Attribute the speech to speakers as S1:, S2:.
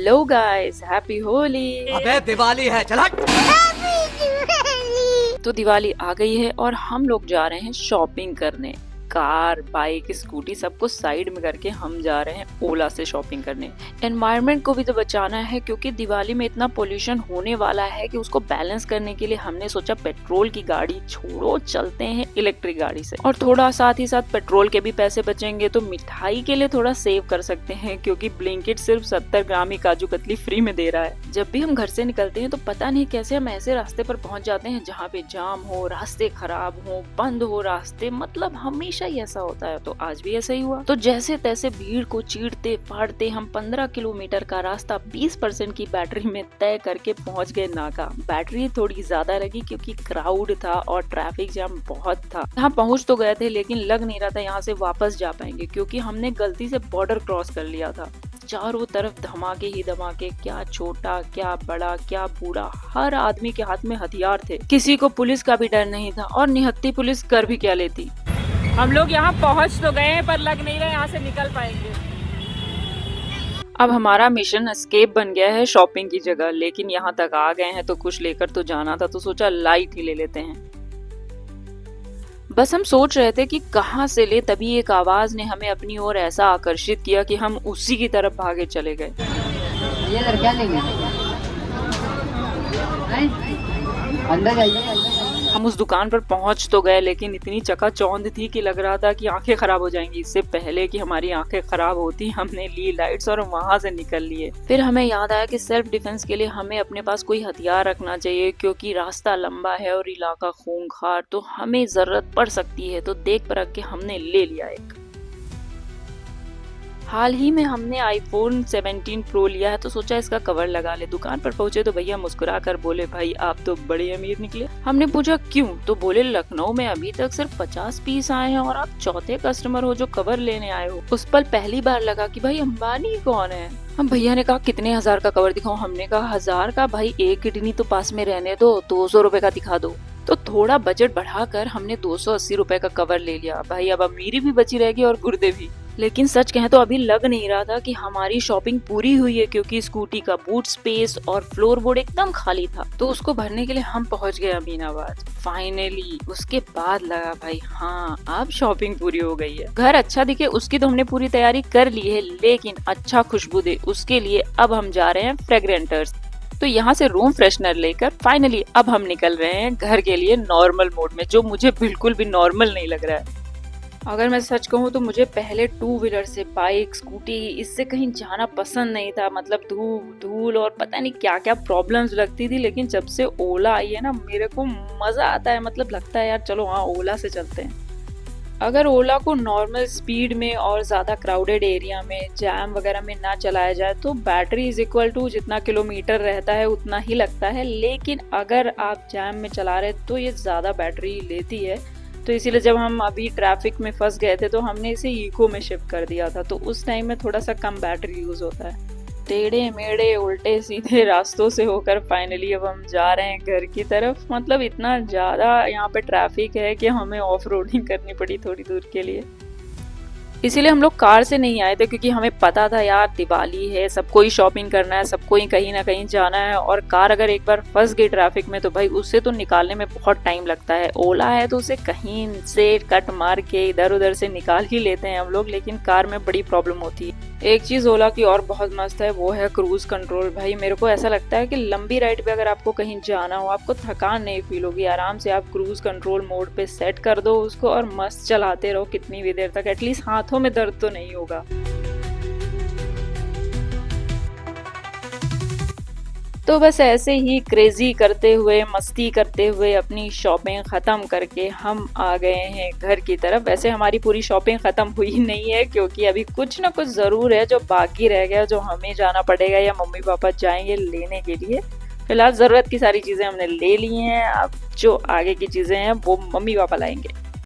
S1: Hello guys, happy Holi.
S2: अबे दिवाली है, चल हट।
S1: तो दिवाली आ गई है और हम लोग जा रहे हैं शॉपिंग करने। कार, बाइक, स्कूटी सबको साइड में करके हम जा रहे हैं ओला से शॉपिंग करने। एनवायरनमेंट को भी तो बचाना है क्योंकि दिवाली में इतना पोल्यूशन होने वाला है कि उसको बैलेंस करने के लिए हमने सोचा पेट्रोल की गाड़ी छोड़ो, चलते हैं इलेक्ट्रिक गाड़ी से। और थोड़ा साथ ही साथ पेट्रोल के भी पैसे बचेंगे तो मिठाई के लिए थोड़ा सेव कर सकते हैं क्योंकि ब्लिंकिट सिर्फ 70 ग्राम ही काजू कतली फ्री में दे रहा है। जब भी हम घर से निकलते हैं तो पता नहीं कैसे हम ऐसे रास्ते पर पहुंच जाते हैं जहाँ पे जाम हो, रास्ते खराब हो, बंद हो रास्ते, मतलब हमेशा ही ऐसा होता है। तो आज भी ऐसा ही हुआ। तो जैसे तैसे भीड़ को चीरते फाड़ते हम 15 किलोमीटर का रास्ता 20% की बैटरी में तय करके पहुंच गए नाका। बैटरी थोड़ी ज्यादा लगी क्योंकि क्राउड था और ट्रैफिक जाम बहुत था। यहाँ पहुंच तो गए थे लेकिन लग नहीं रहा था यहाँ से वापस जा पाएंगे क्योंकि हमने गलती से बॉर्डर क्रॉस कर लिया था। चारों तरफ धमाके ही धमाके, क्या छोटा क्या बड़ा क्या बूढ़ा, हर आदमी के हाथ में हथियार थे। किसी को पुलिस का भी डर नहीं था और निहत्ती पुलिस कर भी क्या लेती।
S3: हम लोग यहाँ पहुँच तो गए हैं पर लग नहीं रहा यहाँ से निकल पाएंगे।
S1: अब हमारा मिशन एस्केप बन गया है शॉपिंग की जगह, लेकिन यहाँ तक आ गए हैं तो कुछ लेकर तो जाना था, तो सोचा लाइट ही ले लेते हैं। बस हम सोच रहे थे कि कहाँ से ले, तभी एक आवाज ने हमें अपनी ओर ऐसा आकर्षित किया कि हम उसी की तरफ भागे चले गए।
S4: ये लड़कियां लेंगे, अंदर जाइए।
S1: हम उस दुकान पर पहुंच तो गए लेकिन इतनी चकाचौंध थी कि लग रहा था कि आंखें खराब हो जाएंगी। इससे पहले कि हमारी आंखें खराब होती हमने ली लाइट्स और वहां से निकल लिए। फिर हमें याद आया कि सेल्फ डिफेंस के लिए हमें अपने पास कोई हथियार रखना चाहिए क्योंकि रास्ता लंबा है और इलाका खूंखार, तो हमें जरूरत पड़ सकती है। तो देख परख के हमने ले लिया एक। हाल ही में हमने आईफोन 17 प्रो लिया है तो सोचा इसका कवर लगा ले। दुकान पर पहुंचे तो भैया मुस्कुरा कर बोले, भाई आप तो बड़े अमीर निकले। हमने पूछा क्यों, तो बोले लखनऊ में अभी तक सिर्फ 50 पीस आए हैं और आप चौथे कस्टमर हो जो कवर लेने आए हो। उस पल पहली बार लगा कि भाई अंबानी कौन है। हम भैया ने कहा कितने हजार का कवर दिखाऊं। हमने कहा 1000 का। भाई एक किडनी तो पास में रहने दो, 200 रुपए का दिखा दो। तो थोड़ा बजट बढ़ाकर हमने 280 रुपए का कवर ले लिया। भाई अब अमीरी भी बची रहेगी और गुर्दे भी। लेकिन सच कहें तो अभी लग नहीं रहा था कि हमारी शॉपिंग पूरी हुई है क्योंकि स्कूटी का बूट स्पेस और फ्लोर बोर्ड एकदम खाली था। तो उसको भरने के लिए हम पहुंच गए अमीनाबाद। फाइनली उसके बाद लगा भाई हाँ अब शॉपिंग पूरी हो गई है। घर अच्छा दिखे उसकी तो हमने पूरी तैयारी कर ली है, लेकिन अच्छा खुशबू दे उसके लिए अब हम जा रहे हैं फ्रेग्रेंटर्स। तो यहाँ से रूम फ्रेशनर लेकर फाइनली अब हम निकल रहे हैं घर के लिए नॉर्मल मोड में, जो मुझे बिल्कुल भी नॉर्मल नहीं लग रहा है। अगर मैं सच कहूँ तो मुझे पहले 2 व्हीलर से, बाइक, स्कूटी, इससे कहीं जाना पसंद नहीं था। मतलब धूल और पता नहीं क्या क्या प्रॉब्लम्स लगती थी। लेकिन जब से ओला आई है ना मेरे को मजा आता है। मतलब लगता है यार चलो हाँ ओला से चलते हैं। अगर ओला को नॉर्मल स्पीड में और ज़्यादा क्राउडेड एरिया में, जैम वगैरह में ना चलाया जाए तो बैटरी इज इक्वल टू जितना किलोमीटर रहता है उतना ही लगता है। लेकिन अगर आप जैम में चला रहे तो ये ज़्यादा बैटरी लेती है। तो इसीलिए जब हम अभी ट्रैफिक में फंस गए थे तो हमने इसे इको में शिफ्ट कर दिया था। तो उस टाइम में थोड़ा सा कम बैटरी यूज़ होता है। टेढ़े मेढ़े उल्टे सीधे रास्तों से होकर फाइनली अब हम जा रहे हैं घर की तरफ। मतलब इतना ज़्यादा यहाँ पे ट्रैफिक है कि हमें ऑफ रोडिंग करनी पड़ी थोड़ी दूर के लिए। इसीलिए हम लोग कार से नहीं आए थे क्योंकि हमें पता था यार दिवाली है, सबको ही शॉपिंग करना है, सबको ही कहीं ना कहीं जाना है। और कार अगर एक बार फंस गई ट्रैफिक में तो भाई उससे तो निकालने में बहुत टाइम लगता है। ओला है तो उसे कहीं से कट मार के इधर उधर से निकाल ही लेते हैं हम लोग, लेकिन कार में बड़ी प्रॉब्लम होती है। एक चीज ओला की और बहुत मस्त है वो है क्रूज कंट्रोल। भाई मेरे को ऐसा लगता है कि लंबी राइड पे अगर आपको कहीं जाना हो आपको थकान नहीं फील होगी। आराम से आप क्रूज कंट्रोल मोड पे सेट कर दो उसको और मस्त चलाते रहो कितनी भी देर तक। एटलीस्ट हाथों में दर्द तो नहीं होगा। तो बस ऐसे ही क्रेजी करते हुए, मस्ती करते हुए अपनी शॉपिंग ख़त्म करके हम आ गए हैं घर की तरफ। वैसे हमारी पूरी शॉपिंग ख़त्म हुई नहीं है क्योंकि अभी कुछ ना कुछ ज़रूर है जो बाकी रह गया, जो हमें जाना पड़ेगा या मम्मी पापा जाएंगे लेने के लिए। फिलहाल ज़रूरत की सारी चीज़ें हमने ले ली हैं। अब जो आगे की चीज़ें हैं वो मम्मी पापा लाएंगे।